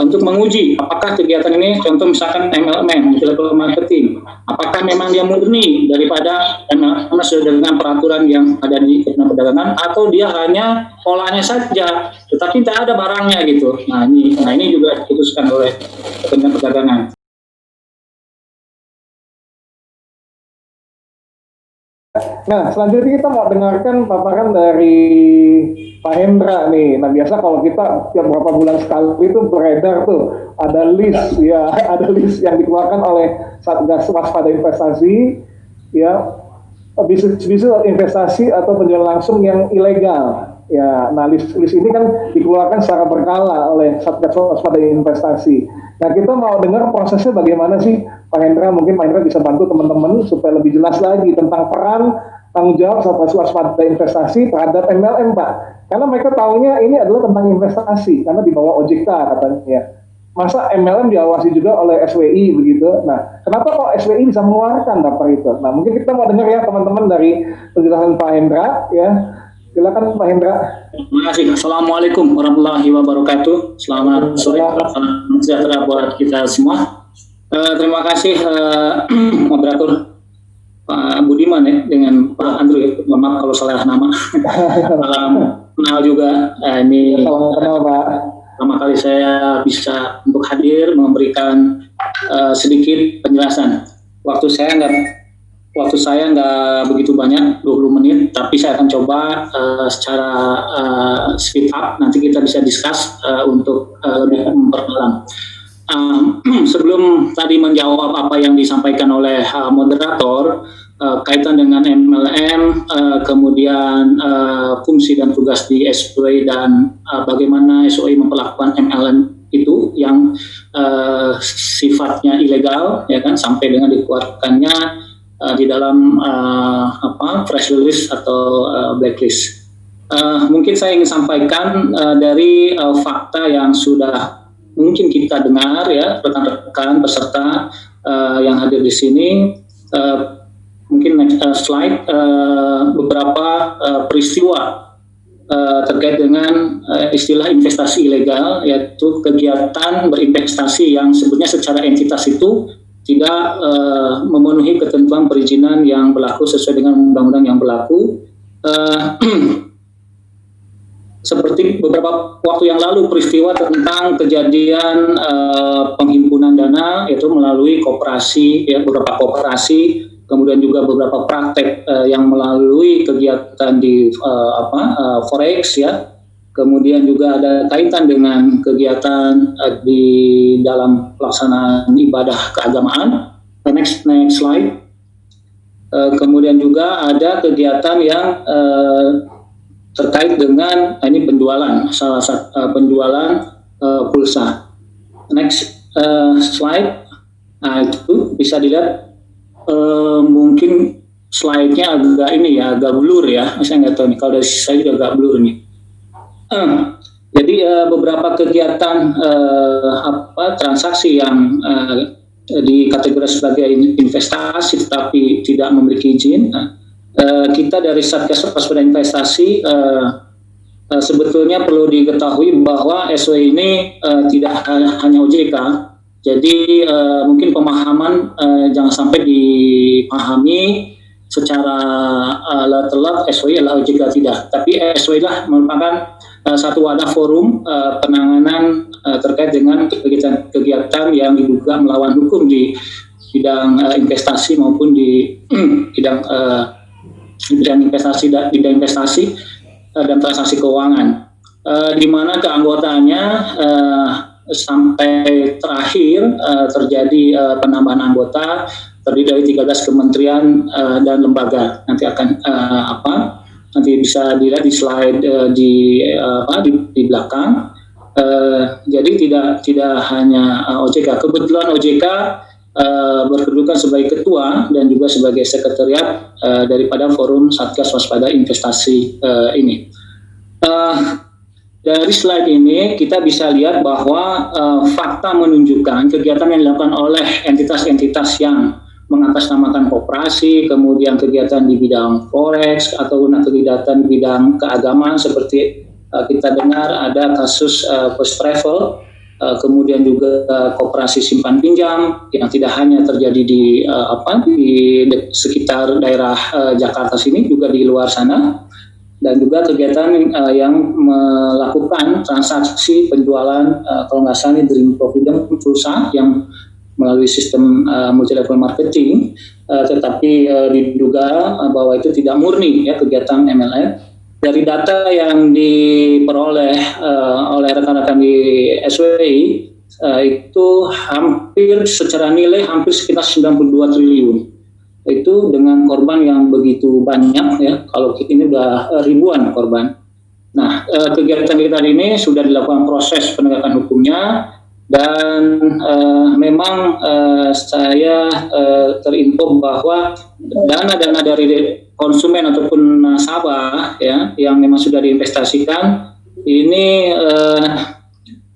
untuk menguji apakah kegiatan ini, contoh misalkan MLM, multi-level marketing, apakah memang dia murni daripada MLM sesuai dengan peraturan yang ada di Kementerian Perdagangan, atau dia hanya polanya saja, tetapi tidak ada barangnya gitu. Nah ini juga diputuskan oleh Kementerian Perdagangan. Nah, selanjutnya kita mau dengarkan paparan dari Pak Hendra nih. Nah, biasa kalau kita tiap berapa bulan sekali itu beredar tuh ada list ya, ada list yang dikeluarkan oleh Satgas Waspada Investasi ya, bisnis investasi atau penjualan langsung yang ilegal. Ya, nah list ini kan dikeluarkan secara berkala oleh Satgas Waspada Investasi. Nah, kita mau dengar prosesnya bagaimana sih, Pak Hendra. Mungkin Pak Hendra bisa bantu teman-teman supaya lebih jelas lagi tentang peran tanggung jawab Satgas Waspada Investasi terhadap MLM, Pak. Karena mereka tahunya ini adalah tentang investasi, karena di bawah OJK katanya. Masa MLM diawasi juga oleh SWI begitu? Nah, kenapa kok SWI bisa mengeluarkan daftar itu? Nah, mungkin kita mau dengar ya teman-teman dari penjelasan Pak Hendra ya. Silakan Pak Hendra. Terima kasih. Assalamualaikum warahmatullahi wabarakatuh. Selamat sore, salam sejahtera buat kita semua. Terima kasih moderator Pak Budiman ya, dengan Pak Andrew ya. Maaf kalau salah nama. Kenal juga. Ini salam kenal Pak. Pertama kali saya bisa untuk hadir memberikan sedikit penjelasan. Waktu saya nggak begitu banyak, 20 menit, tapi saya akan coba secara speed up, nanti kita bisa discuss untuk lebih memperdalam. Sebelum tadi menjawab apa yang disampaikan oleh moderator, kaitan dengan MLM, kemudian fungsi dan tugas di SOE dan bagaimana SOE memperlakukan MLM itu yang sifatnya ilegal, ya kan, sampai dengan dikeluarkannya di dalam press release atau blacklist. Mungkin saya ingin sampaikan dari fakta yang sudah mungkin kita dengar ya, rekan-rekan peserta yang hadir di sini. Mungkin next slide, beberapa peristiwa terkait dengan istilah investasi ilegal, yaitu kegiatan berinvestasi yang sebetulnya secara entitas itu tidak memenuhi ketentuan perizinan yang berlaku sesuai dengan undang-undang yang berlaku. Seperti beberapa waktu yang lalu peristiwa tentang kejadian penghimpunan dana itu melalui koperasi, ya, beberapa koperasi, kemudian juga beberapa praktek yang melalui kegiatan di forex ya. Kemudian juga ada kaitan dengan kegiatan di dalam pelaksanaan ibadah keagamaan. Next slide. Kemudian juga ada kegiatan yang terkait dengan ini penjualan, salah satu penjualan pulsa. Next slide. Nah, itu bisa dilihat mungkin slide-nya agak blur ya. Saya nggak tahu nih, kalau dari saya juga agak blur nih. Jadi beberapa kegiatan transaksi yang dikategorikan sebagai investasi tetapi tidak memiliki izin. Kita dari Satgas Waspada Investasi sebetulnya perlu diketahui bahwa SOE ini tidak hanya OJK. Jadi mungkin pemahaman jangan sampai dipahami secara telat SOE adalah OJK, tidak. Tapi SOE lah merupakan satu wadah forum penanganan terkait dengan kegiatan yang diduga melawan hukum di bidang investasi maupun di bidang investasi dan transaksi keuangan, di mana keanggotaannya sampai terakhir terjadi penambahan anggota terdiri dari 13 kementerian dan lembaga. Nanti akan nanti bisa dilihat di slide di belakang. Jadi tidak hanya OJK. Kebetulan OJK berkedudukan sebagai ketua dan juga sebagai sekretariat daripada Forum Satgas Waspada Investasi ini. Dari slide ini kita bisa lihat bahwa fakta menunjukkan kegiatan yang dilakukan oleh entitas-entitas yang mengatasnamakan koperasi, kemudian kegiatan di bidang forex atau kegiatan di bidang keagamaan seperti kita dengar ada kasus first travel kemudian juga koperasi simpan pinjam yang tidak hanya terjadi di sekitar daerah Jakarta sini, juga di luar sana, dan juga kegiatan yang melakukan transaksi penjualan kalau nggak salah ini Dream Provident Pulsa yang melalui sistem multi level marketing, tetapi diduga bahwa itu tidak murni ya kegiatan MLM. Dari data yang diperoleh oleh rekan-rekan di SWI itu hampir secara nilai hampir sekitar 92 triliun. Itu dengan korban yang begitu banyak ya. Kalau ini udah ribuan korban. Nah, kegiatan kita ini sudah dilakukan proses penegakan hukumnya dan memang saya terinfo bahwa dana-dana dari konsumen ataupun nasabah ya yang memang sudah diinvestasikan ini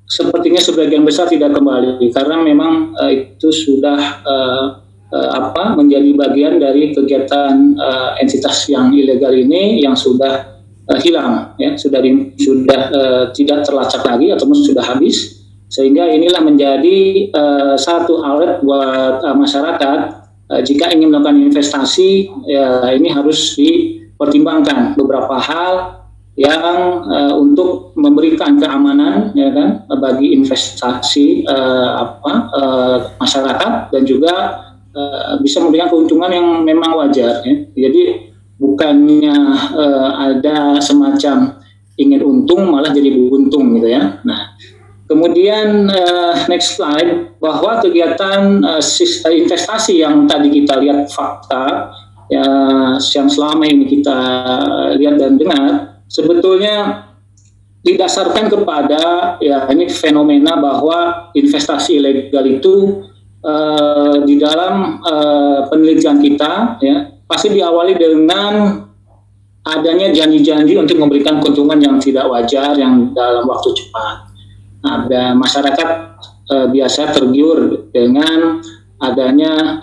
sepertinya sebagian besar tidak kembali karena memang itu sudah menjadi bagian dari kegiatan entitas yang ilegal ini yang sudah hilang ya, sudah tidak terlacak lagi ataupun sudah habis, sehingga inilah menjadi satu alert buat masyarakat. Jika ingin melakukan investasi, ya ini harus dipertimbangkan beberapa hal yang untuk memberikan keamanan, ya kan, bagi investasi masyarakat dan juga bisa memberikan keuntungan yang memang wajar. Ya. Jadi bukannya ada semacam ingin untung malah jadi buntung gitu ya. Nah. Kemudian next slide, bahwa kegiatan investasi yang tadi kita lihat fakta ya, yang selama ini kita lihat dan dengar sebetulnya didasarkan kepada ya ini fenomena bahwa investasi ilegal itu di dalam penelitian kita ya pasti diawali dengan adanya janji-janji untuk memberikan keuntungan yang tidak wajar yang dalam waktu cepat. Ada masyarakat biasa tergiur dengan adanya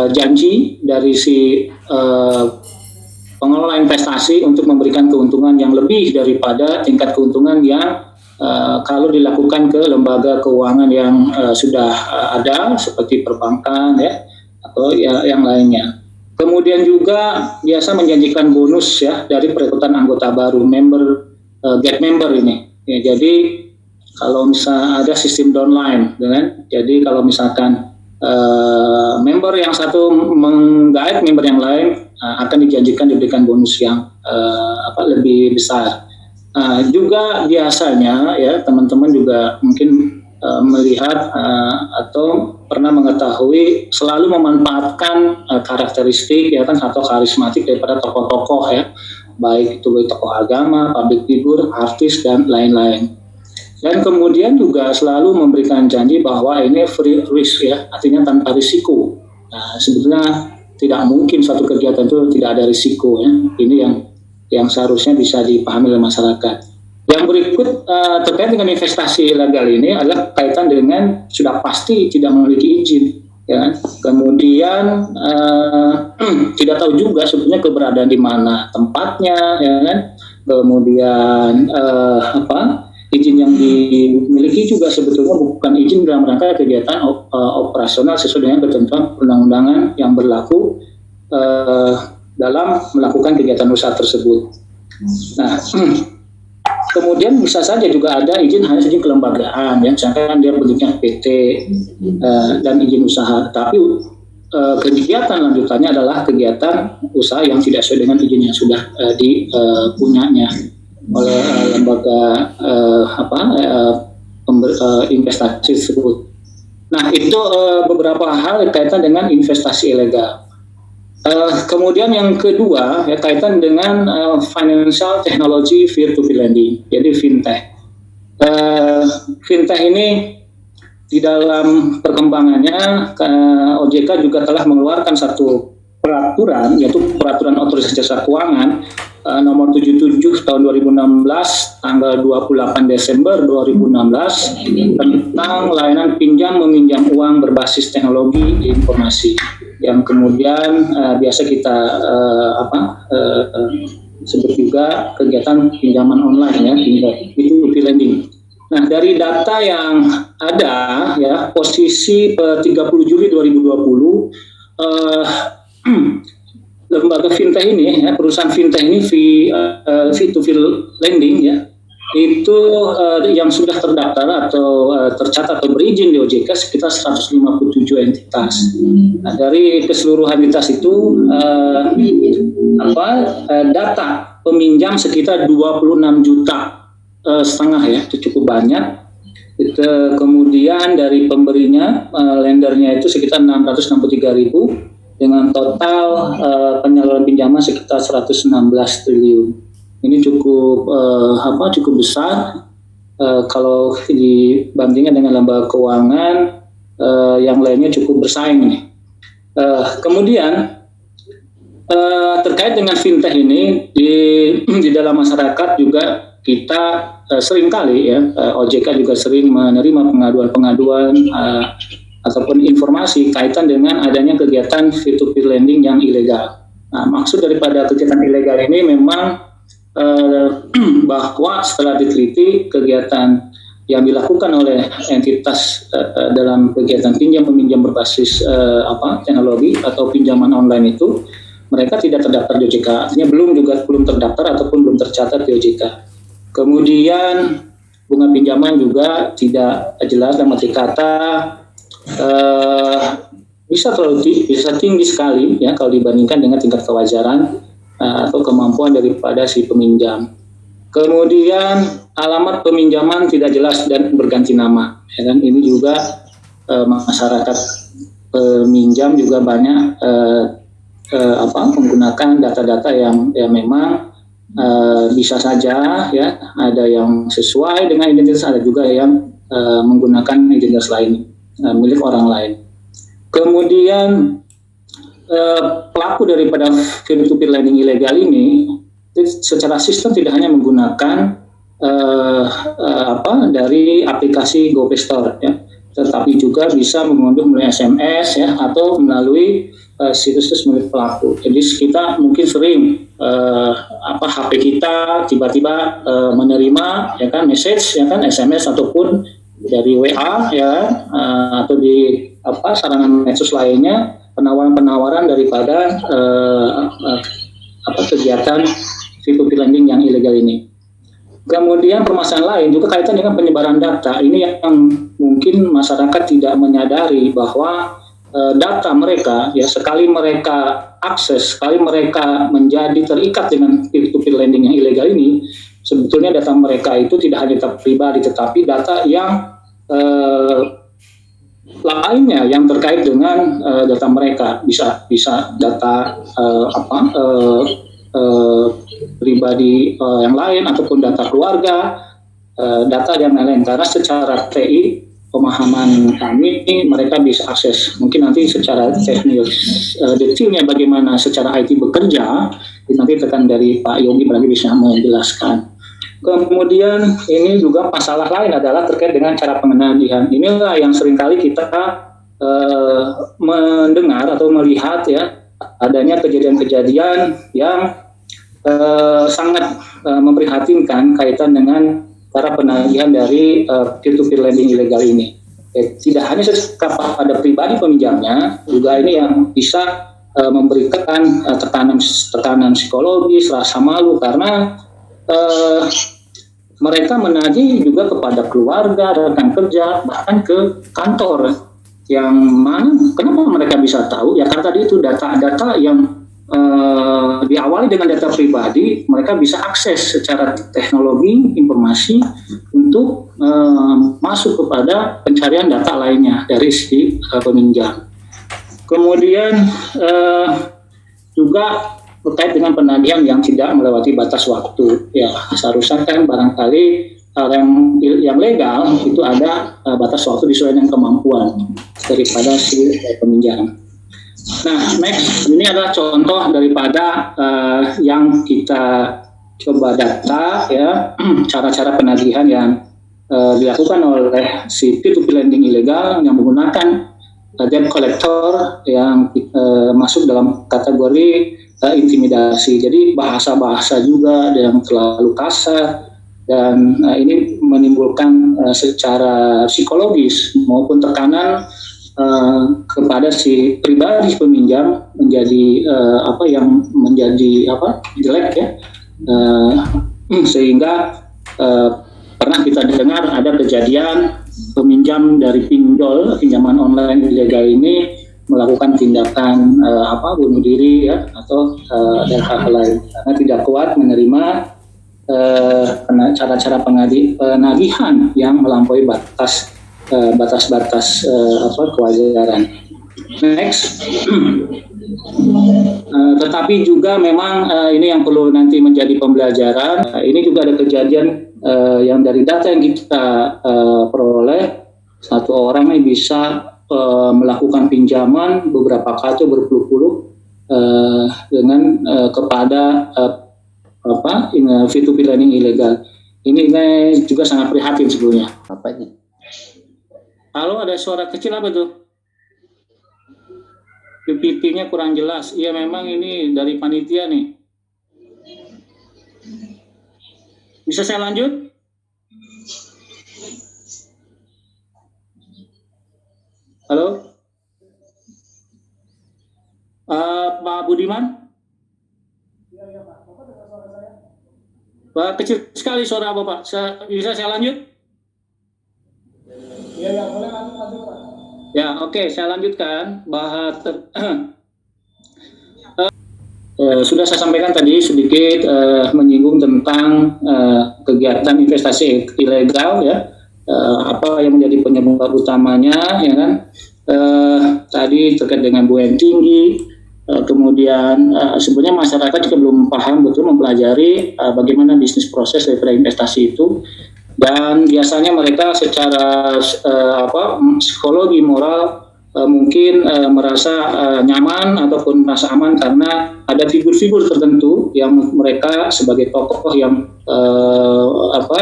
janji dari si pengelola investasi untuk memberikan keuntungan yang lebih daripada tingkat keuntungan yang kalau dilakukan ke lembaga keuangan yang sudah ada seperti perbankan ya atau yang lainnya. Kemudian juga biasa menjanjikan bonus ya dari perekrutan anggota baru, get member ini. Ya, jadi kalau misalnya ada sistem downline, kan? Jadi kalau misalkan member yang satu menggait member yang lain akan dijanjikan diberikan bonus yang lebih besar. Juga biasanya ya teman-teman juga mungkin melihat atau pernah mengetahui selalu memanfaatkan karakteristik ya kan atau karismatik daripada tokoh-tokoh ya. Baik itu tokoh agama, public figure, artis, dan lain-lain. Dan kemudian juga selalu memberikan janji bahwa ini free risk ya, artinya tanpa risiko. Nah, sebetulnya tidak mungkin suatu kegiatan itu tidak ada risiko ya. Ini yang seharusnya bisa dipahami oleh masyarakat. Yang berikut terkait dengan investasi ilegal ini adalah kaitan dengan sudah pasti tidak memiliki izin. Ya, kemudian tidak tahu juga sebetulnya keberadaan di mana tempatnya, ya kan? Kemudian izin yang dimiliki juga sebetulnya bukan izin dalam rangka kegiatan operasional sesuai dengan ketentuan perundang-undangan yang berlaku dalam melakukan kegiatan usaha tersebut. Nah, kemudian bisa saja juga ada hanya izin kelembagaan, ya, misalkan dia bentuknya PT dan izin usaha. Tapi kegiatan lanjutannya adalah kegiatan usaha yang tidak sesuai dengan izin yang sudah dipunyanya oleh lembaga investasi tersebut. Nah, itu beberapa hal kaitan dengan investasi ilegal. Kemudian yang kedua ya kaitan dengan financial technology peer-to-peer lending, jadi fintech. Fintech ini di dalam perkembangannya OJK juga telah mengeluarkan satu peraturan, yaitu peraturan otoritas jasa keuangan nomor 77 tahun 2016 tanggal 28 Desember 2016 tentang layanan pinjam meminjam uang berbasis teknologi informasi yang kemudian biasa kita sebut juga kegiatan pinjaman online ya, peer-to-peer lending. Nah, dari data yang ada, ya, posisi 30 Juli 2020, lembaga fintech ini, ya, perusahaan fintech ini, V2V lending, ya, itu yang sudah terdaftar atau tercatat atau berizin di OJK sekitar 157 entitas. Nah, dari keseluruhan entitas itu, data peminjam sekitar 26 juta setengah, ya, itu cukup banyak. Kemudian dari pemberinya, lendernya itu sekitar 663.000 dengan total penyaluran pinjaman sekitar 116 triliun. Ini cukup cukup besar kalau dibandingkan dengan lembaga keuangan yang lainnya cukup bersaing nih. Kemudian terkait dengan fintech ini di dalam masyarakat juga kita seringkali, ya, OJK juga sering menerima pengaduan-pengaduan ataupun informasi kaitan dengan adanya kegiatan peer-to-peer lending yang ilegal. Nah, maksud daripada kegiatan ilegal ini memang bahwa setelah diteliti kegiatan yang dilakukan oleh entitas dalam kegiatan pinjam meminjam berbasis teknologi atau pinjaman online itu, mereka tidak terdaftar di OJK, artinya belum terdaftar ataupun belum tercatat di OJK. Kemudian bunga pinjaman juga tidak jelas, dalam arti kata bisa tinggi sekali, ya, kalau dibandingkan dengan tingkat kewajaran atau kemampuan daripada si peminjam. Kemudian alamat peminjaman tidak jelas dan berganti nama, ya kan? Ini juga masyarakat peminjam juga banyak menggunakan data-data yang memang bisa saja, ya, ada yang sesuai dengan identitas, ada juga yang menggunakan identitas lain milik orang lain. Kemudian pelaku daripada peer-to-peer lending ilegal ini secara sistem tidak hanya menggunakan dari aplikasi GoPay Store, ya, tetapi juga bisa mengunduh melalui SMS, ya, atau melalui situs milik pelaku. Jadi kita mungkin sering HP kita tiba-tiba menerima, ya kan, message, ya kan, SMS ataupun dari WA, ya, atau di sarana medsos lainnya, penawaran-penawaran daripada kegiatan peer-to-peer lending yang ilegal ini. Kemudian permasalahan lain juga kaitan dengan penyebaran data. Ini yang mungkin masyarakat tidak menyadari bahwa data mereka, ya, sekali mereka akses, sekali mereka menjadi terikat dengan peer-to-peer lending yang ilegal ini, sebetulnya data mereka itu tidak hanya data pribadi, tetapi data yang lainnya yang terkait dengan data mereka, bisa data pribadi yang lain ataupun data keluarga, data yang lain. Karena secara TI, pemahaman kami, mereka bisa akses. Mungkin nanti secara teknis detailnya bagaimana secara IT bekerja, nanti tekan dari Pak Yogi berarti bisa menjelaskan. Kemudian ini juga masalah lain adalah terkait dengan cara pengendalian. Inilah yang seringkali kita mendengar atau melihat, ya, adanya kejadian-kejadian yang sangat memprihatinkan kaitan dengan cara penagihan dari peer-to-peer lending ilegal ini. Tidak hanya kepada pribadi peminjamnya, juga ini yang bisa memberikan tekanan psikologis, rasa malu, karena mereka menagih juga kepada keluarga, rekan kerja, bahkan ke kantor. Yang mana, kenapa mereka bisa tahu? Ya karena tadi itu data-data yang diawali dengan data pribadi, mereka bisa akses secara teknologi informasi untuk masuk kepada pencarian data lainnya dari si peminjam. Kemudian juga terkait dengan penagihan yang tidak melewati batas waktu. Ya, seharusnya kan barangkali yang legal itu ada batas waktu sesuai dengan kemampuan daripada si peminjam. Nah, next, ini adalah contoh daripada yang kita coba data, ya, cara-cara penagihan yang dilakukan oleh si peer-to-peer lending ilegal yang menggunakan debt collector yang masuk dalam kategori intimidasi. Jadi bahasa-bahasa juga yang terlalu kasar, dan ini menimbulkan secara psikologis maupun tekanan kepada si pribadi peminjam menjadi yang menjadi jelek ya, sehingga pernah kita dengar ada kejadian peminjam dari pinjaman online ilegal ini melakukan tindakan bunuh diri ya, atau dan hal lain karena tidak kuat menerima cara-cara penagihan yang melampaui batas-batas kewajaran. Next. Tetapi juga memang ini yang perlu nanti menjadi pembelajaran. Ini juga ada kejadian yang dari data yang kita peroleh, satu orang yang bisa melakukan pinjaman beberapa kali berpuluh-puluh dengan kepada P2P lending ilegal. Ini juga sangat prihatin sebetulnya. Apa ini? Halo, ada suara kecil apa tuh? PPT-nya kurang jelas. Iya, memang ini dari panitia nih. Bisa saya lanjut? Halo? Pak Budiman? Pak, kecil sekali suara Bapak. Bisa saya lanjut? Iya, boleh lanjut Pak. Ya, oke, saya lanjutkan. Sudah saya sampaikan tadi sedikit menyinggung tentang kegiatan investasi ilegal ya, apa yang menjadi penyebab utamanya ya kan. Tadi terkait dengan bunga tinggi, kemudian sebenarnya masyarakat juga belum paham betul mempelajari bagaimana bisnis proses daripada investasi itu. Dan biasanya mereka secara psikologi moral mungkin merasa nyaman ataupun merasa aman karena ada figur-figur tertentu yang mereka sebagai tokoh yang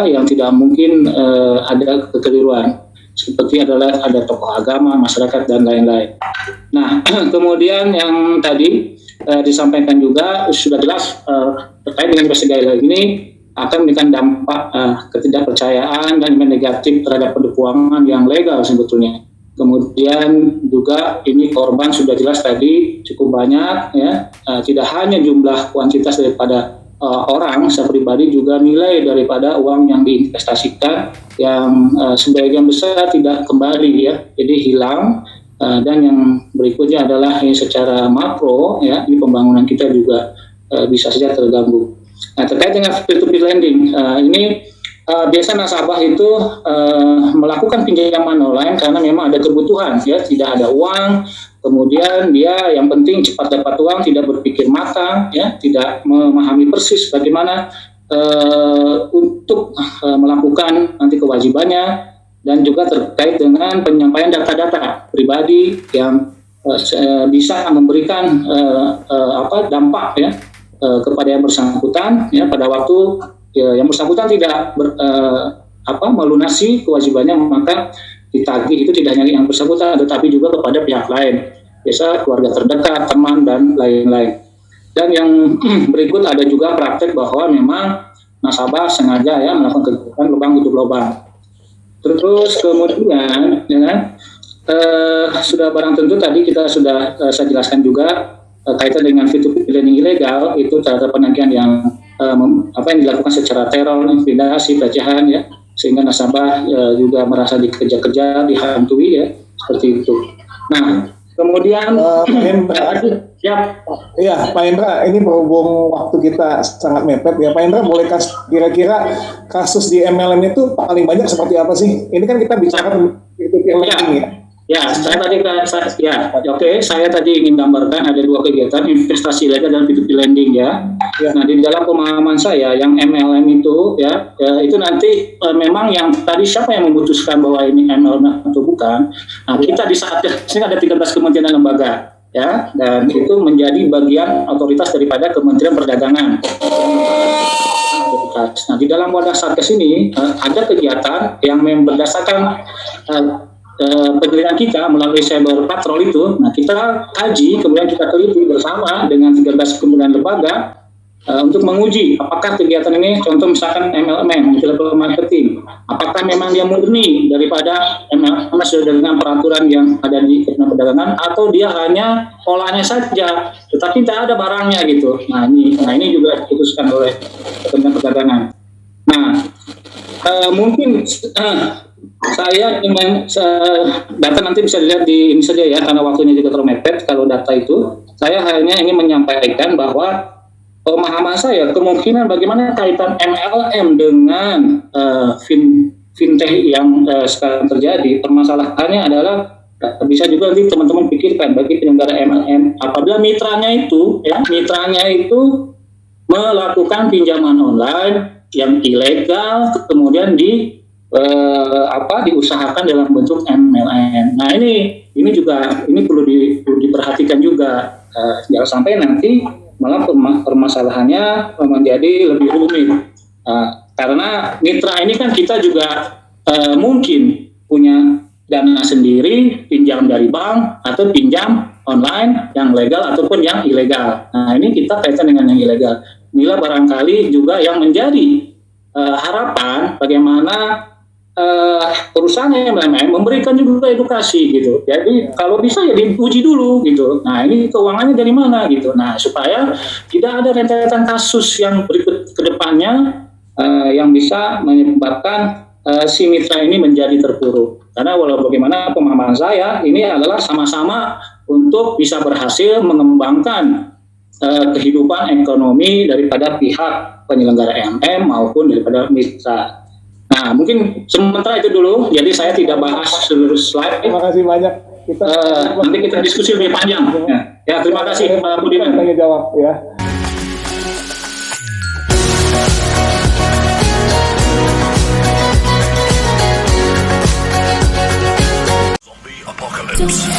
yang tidak mungkin ada kekeliruan, seperti ada tokoh agama, masyarakat dan lain-lain. Nah, kemudian yang tadi disampaikan juga sudah jelas terkait dengan investasi ilegal ini akan memberikan dampak ketidakpercayaan dan negatif terhadap keuangan yang legal sebetulnya. Kemudian juga ini korban sudah jelas tadi cukup banyak ya, tidak hanya jumlah kuantitas daripada orang secara pribadi, juga nilai daripada uang yang diinvestasikan yang sebagian besar tidak kembali ya, jadi hilang. Dan yang berikutnya adalah secara makro ya, di pembangunan kita juga bisa saja terganggu. Nah, terkait dengan P2P lending, ini biasa nasabah itu melakukan pinjaman online karena memang ada kebutuhan, ya, tidak ada uang, kemudian dia yang penting cepat dapat uang, tidak berpikir matang, ya, tidak memahami persis bagaimana untuk melakukan nanti kewajibannya, dan juga terkait dengan penyampaian data-data pribadi yang bisa memberikan dampak ya kepada yang bersangkutan ya pada waktu yang bersangkutan tidak melunasi kewajibannya, maka ditagih itu tidak hanya yang bersangkutan tetapi juga kepada pihak lain, biasa keluarga terdekat, teman dan lain-lain. Dan yang berikut ada juga praktek bahwa memang nasabah sengaja ya melakukan kegiatan lubang tutup lubang. Terus kemudian ya, sudah barang tentu tadi kita sudah saya jelaskan juga kaitan dengan P2P lending ilegal itu terhadap penagihan yang yang dilakukan secara teror, intimidasi, pelecehan ya, sehingga nasabah juga merasa dikejar-kejar, dihantui ya, seperti itu. Nah, kemudian Pak Hendra, ini berhubung waktu kita sangat mepet ya, Pak Hendra boleh kira-kira kasus di MLM itu paling banyak seperti apa sih? Ini kan kita bicara P2P lending ya. Ya, saya tadi ingin gambarkan ada dua kegiatan, investasi ilegal dan P2P lending ya. Nah, di dalam pemahaman saya yang MLM itu ya itu nanti memang yang tadi siapa yang memutuskan bahwa ini MLM atau bukan. Nah, kita di saat ini ada 13 kementerian dan lembaga ya, dan itu menjadi bagian otoritas daripada Kementerian Perdagangan. Nah, di dalam wadah Satgas ini ada kegiatan yang berdasarkan penelitian kita melalui cyber patrol itu. Nah, kita kaji, kemudian kita teliti bersama dengan 13 kementerian lembaga untuk menguji apakah kegiatan ini, contoh misalkan MLM, multi-level marketing, apakah memang dia murni daripada MLM sesuai dengan peraturan yang ada di Kementerian Perdagangan, atau dia hanya polanya saja, tetapi tidak ada barangnya gitu. Nah ini juga diputuskan oleh Kementerian Perdagangan. Nah, mungkin saya ingin data nanti bisa dilihat di ini saja ya, karena waktunya juga terlalu mepet. Kalau data itu, saya hanya ingin menyampaikan bahwa pemahaman saya kemungkinan bagaimana kaitan MLM dengan fintech yang sekarang terjadi. Permasalahannya adalah bisa juga nanti teman-teman pikirkan bagi penyelenggara MLM, apabila mitranya itu melakukan pinjaman online yang ilegal, kemudian diusahakan dalam bentuk MLM. Nah ini juga perlu diperhatikan juga, jangan sampai nanti malah permasalahannya menjadi lebih rumit. Karena mitra ini kan kita juga mungkin punya dana sendiri, pinjam dari bank atau pinjam online yang legal ataupun yang ilegal. Nah ini kita kaitan dengan yang ilegal. Inilah barangkali juga yang menjadi harapan bagaimana perusahaan MLM memberikan juga edukasi gitu. Jadi kalau bisa ya diuji dulu gitu. Nah ini keuangannya dari mana gitu. Nah supaya tidak ada rentetan kasus yang berikut ke depannya yang bisa menyebabkan si mitra ini menjadi terpuruk. Karena walau bagaimana pemahaman saya ini adalah sama-sama untuk bisa berhasil mengembangkan kehidupan ekonomi daripada pihak penyelenggara MLM maupun daripada mitra. Nah, mungkin sementara itu dulu. Jadi saya tidak bahas seluruh slide. Terima kasih banyak. Nanti kita diskusi lebih panjang. Ya, terima kasih Pak Budiman. Tanya jawab ya. Zombie Apocalypse.